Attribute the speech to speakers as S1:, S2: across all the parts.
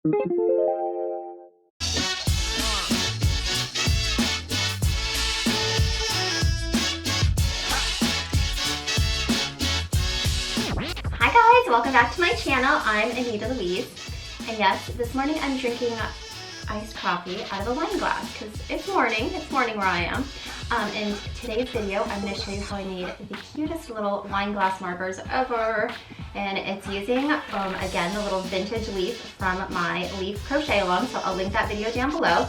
S1: Hi guys, welcome back to my channel. I'm Anita Louise, and yes, this morning I'm drinking iced coffee out of a wine glass because it's morning where I am. In today's video, I'm going to show you how I made the cutest little wine glass markers ever, and it's using, again, the little vintage leaf from my leaf crochet along, so I'll link that video down below.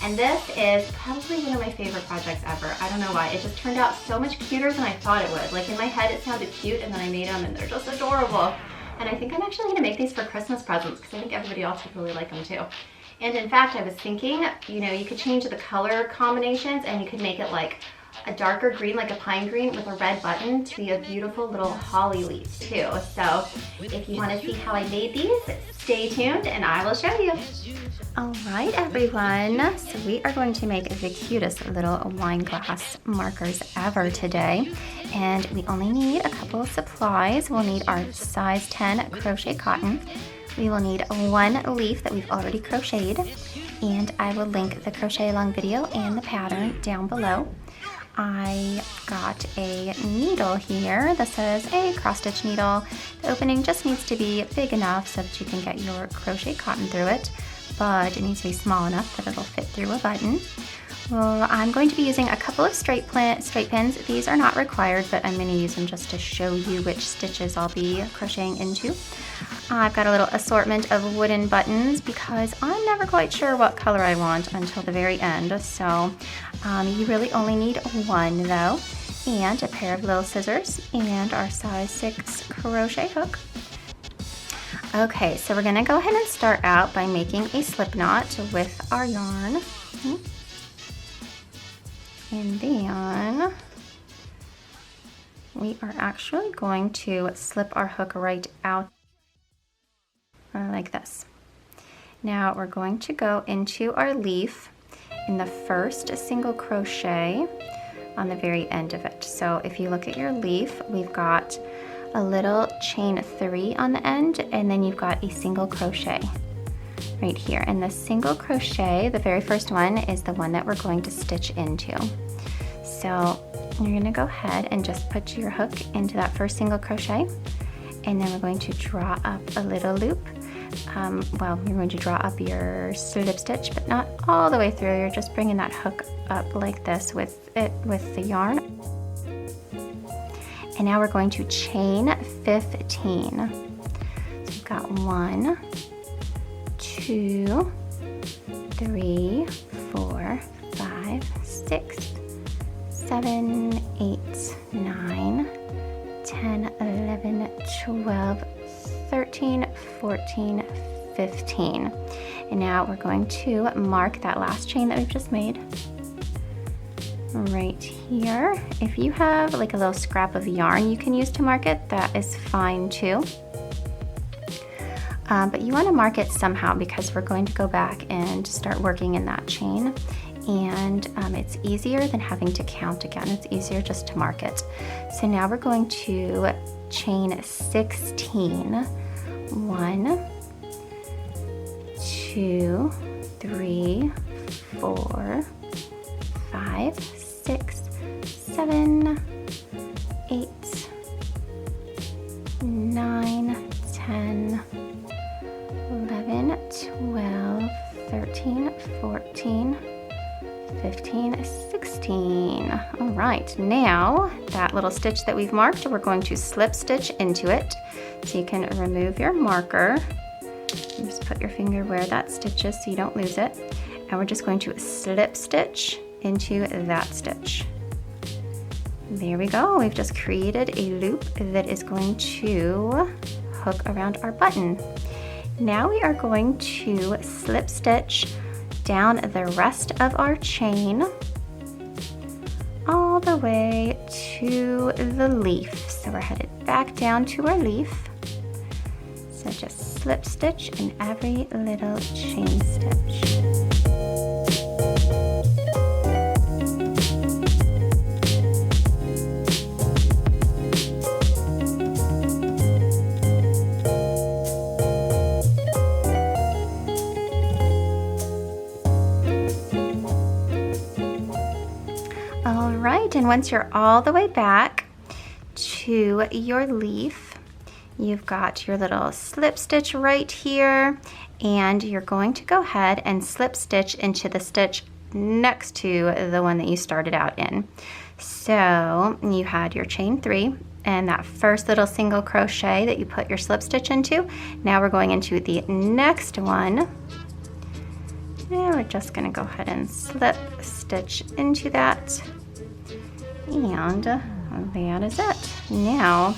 S1: And this is probably one of my favorite projects ever. I don't know why, it just turned out so much cuter than I thought it would. Like in my head it sounded cute, and then I made them and they're just adorable. And I think I'm actually going to make these for Christmas presents because I think everybody else would really like them too. And in fact, I was thinking, you know, you could change the color combinations and you could make it like a darker green, like a pine green with a red button to be a beautiful little holly leaf too. So if you want to see how I made these, stay tuned and I will show you. All right, everyone. So we are going to make the cutest little wine glass markers ever today. And we only need a couple of supplies. We'll need our size 10 crochet cotton. We will need one leaf that we've already crocheted, and I will link the crochet along video and the pattern down below. I got a needle here. This is a cross stitch needle. The opening just needs to be big enough so that you can get your crochet cotton through it, but it needs to be small enough that it'll fit through a button. Well, I'm going to be using a couple of straight pins. These are not required, but I'm going to use them just to show you which stitches I'll be crocheting into. I've got a little assortment of wooden buttons because I'm never quite sure what color I want until the very end. So you really only need one though, and a pair of little scissors and our size 6 crochet hook. Okay, so we're going to go ahead and start out by making a slip knot with our yarn. And then we are actually going to slip our hook right out like this. Now we're going to go into our leaf in the first single crochet on the very end of it. So if you look at your leaf, we've got a little chain 3 on the end, and then you've got a single crochet right here. And the single crochet, the very first one, is the one that we're going to stitch into. So you're going to go ahead and just put your hook into that first single crochet, and then we're going to draw up a little loop. Well, you're going to draw up your slip stitch, but not all the way through. You're just bringing that hook up like this with the yarn. And now we're going to chain 15. So we've got 1, 2, 3, 4, 5, 6, 7, 8, 9, 10, 11, 12, 13, 14, 15. And now we're going to mark that last chain that we've just made right here. If you have like a little scrap of yarn you can use to mark it, that is fine too. But you want to mark it somehow because we're going to go back and start working in that chain. And it's easier than having to count again. It's easier just to mark it. So now we're going to chain 16. 1, 2, 3, 4, 5, 6, 7, 8, 9, 10, 11, 12, 13, 14, 15, 16. All right, now that little stitch that we've marked, we're going to slip stitch into it. So you can remove your marker and just put your finger where that stitch is so you don't lose it. And we're just going to slip stitch into that stitch. There we go. We've just created a loop that is going to hook around our button. Now we are going to slip stitch down the rest of our chain all the way to the leaf. So we're headed back down to our leaf. So just slip stitch in every little chain stitch. right, and once you're all the way back to your leaf, you've got your little slip stitch right here, and you're going to go ahead and slip stitch into the stitch next to the one that you started out in. So you had your chain 3 and that first little single crochet that you put your slip stitch into. Now we're going into the next one, and we're just going to go ahead and slip stitch into that, and that is it. Now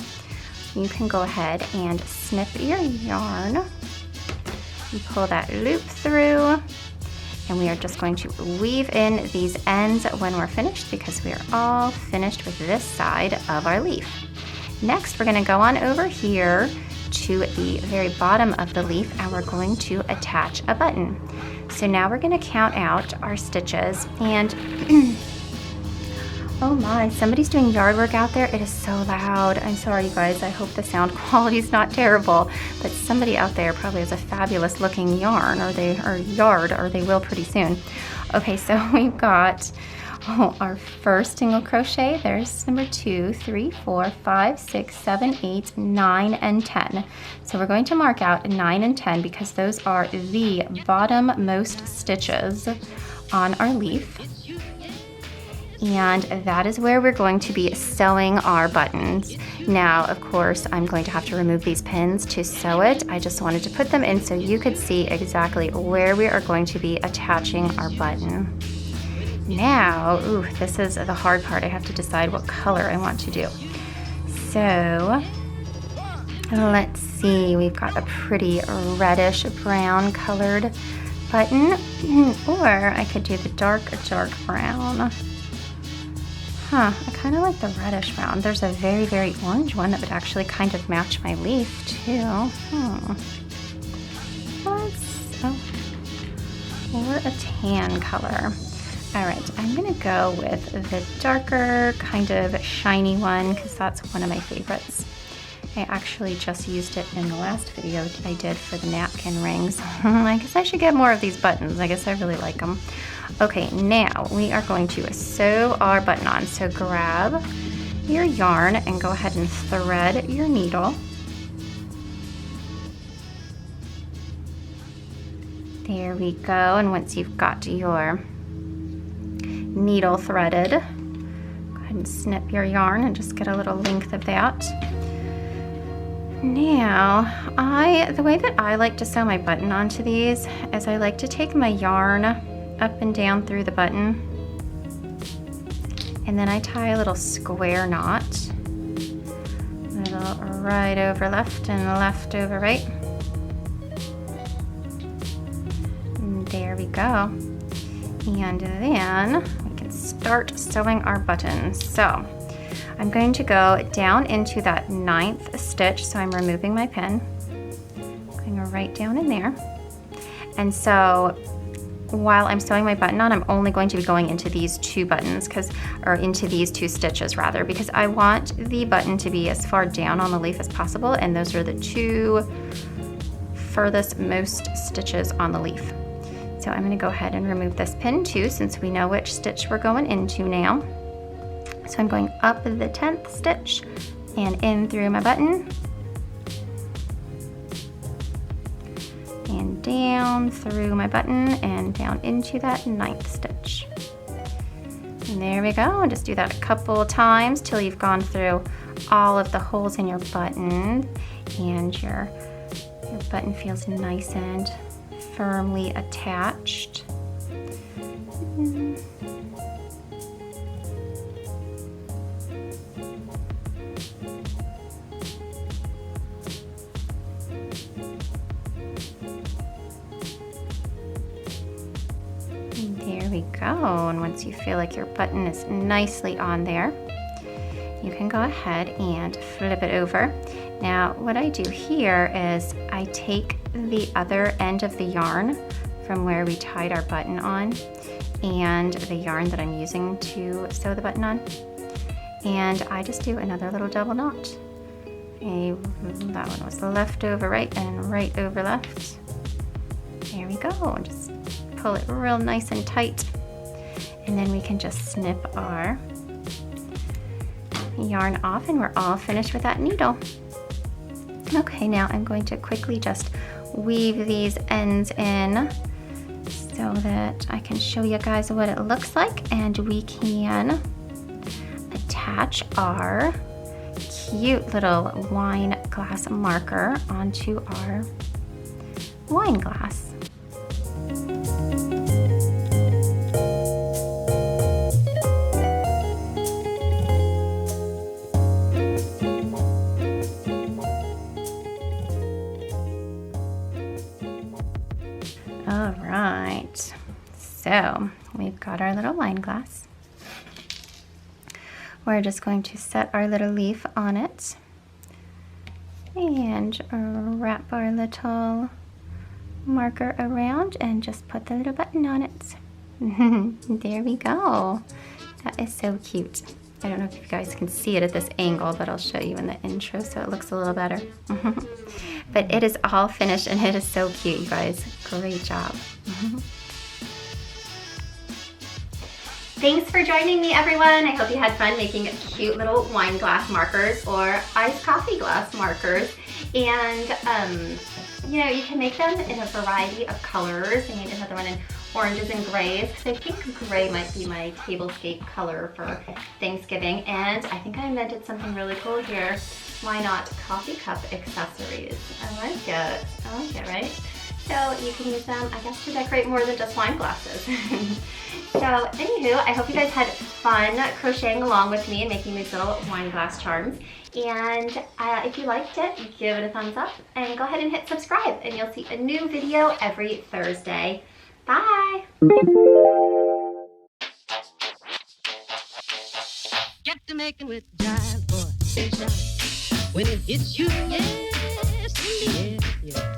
S1: you can go ahead and snip your yarn. You pull that loop through, and we are just going to weave in these ends when we're finished, because we are all finished with this side of our leaf. Next, we're going to go on over here to the very bottom of the leaf, and we're going to attach a button. So now we're going to count out our stitches, and oh my, somebody's doing yard work out there. It is so loud. I'm sorry, you guys. I hope the sound quality is not terrible, but somebody out there probably has a fabulous looking yarn or yard, or they will pretty soon. Okay, so we've got our first single crochet. There's number 2, 3, 4, 5, 6, 7, 8, 9, and 10. So we're going to mark out 9 and 10 because those are the bottom-most stitches on our leaf. And that is where we're going to be sewing our buttons. Now, of course, I'm going to have to remove these pins to sew it. I just wanted to put them in so you could see exactly where we are going to be attaching our button. Now, this is the hard part. I have to decide what color I want to do. So, let's see. We've got a pretty reddish brown colored button, or I could do the dark brown. I kind of like the reddish brown. There's a very, very orange one that would actually kind of match my leaf too. Or a tan color. All right, I'm gonna go with the darker, kind of shiny one, because that's one of my favorites. I actually just used it in the last video I did for the napkin rings. I guess I should get more of these buttons. I guess I really like them. Okay, now we are going to sew our button on. So grab your yarn and go ahead and thread your needle. There we go, and once you've got your needle threaded, go ahead and snip your yarn and just get a little length of that. Now, the way that I like to sew my button onto these is I like to take my yarn up and down through the button, and then I tie a little square knot, little right over left and left over right. And there we go. And then we can start sewing our buttons. So I'm going to go down into that 9th stitch, so I'm removing my pin, going right down in there. And so while I'm sewing my button on, I'm only going to be going into these 2 buttons, into these 2 stitches rather, because I want the button to be as far down on the leaf as possible, and those are the 2 furthest most stitches on the leaf. So I'm going to go ahead and remove this pin too, since we know which stitch we're going into now. So I'm going up the 10th stitch and in through my button, and down through my button and down into that 9th stitch. And there we go. And just do that a couple of times till you've gone through all of the holes in your button and your button feels nice and firmly attached. There we go. And once you feel like your button is nicely on there, you can go ahead and flip it over. Now, what I do here is I take the other end of the yarn from where we tied our button on and the yarn that I'm using to sew the button on, and I just do another little double knot. That one was left over right and right over left. There we go. And just pull it real nice and tight, and then we can just snip our yarn off and we're all finished with that needle. Okay, now I'm going to quickly just weave these ends in so that I can show you guys what it looks like, and we can attach our cute little wine glass marker onto our wine glass. All right, so we've got our little wine glass. We're just going to set our little leaf on it and wrap our little marker around and just put the little button on it. There we go. That is so cute. I don't know if you guys can see it at this angle, but I'll show you in the intro so it looks a little better. But it is all finished and it is so cute, you guys. Great job. Thanks for joining me, everyone. I hope you had fun making cute little wine glass markers or iced coffee glass markers. And you know, you can make them in a variety of colors. I made another one in oranges and grays because I think gray might be my tablescape color for Thanksgiving. And I think I invented something really cool here. Why not coffee cup accessories? I like it, right? So you can use them, I guess, to decorate more than just wine glasses. So anywho, I hope you guys had fun crocheting along with me and making these little wine glass charms. And if you liked it, give it a thumbs up and go ahead and hit subscribe and you'll see a new video every Thursday. Bye!
S2: Get to making with jive, boy. When it hits you, yes, indeed, yes.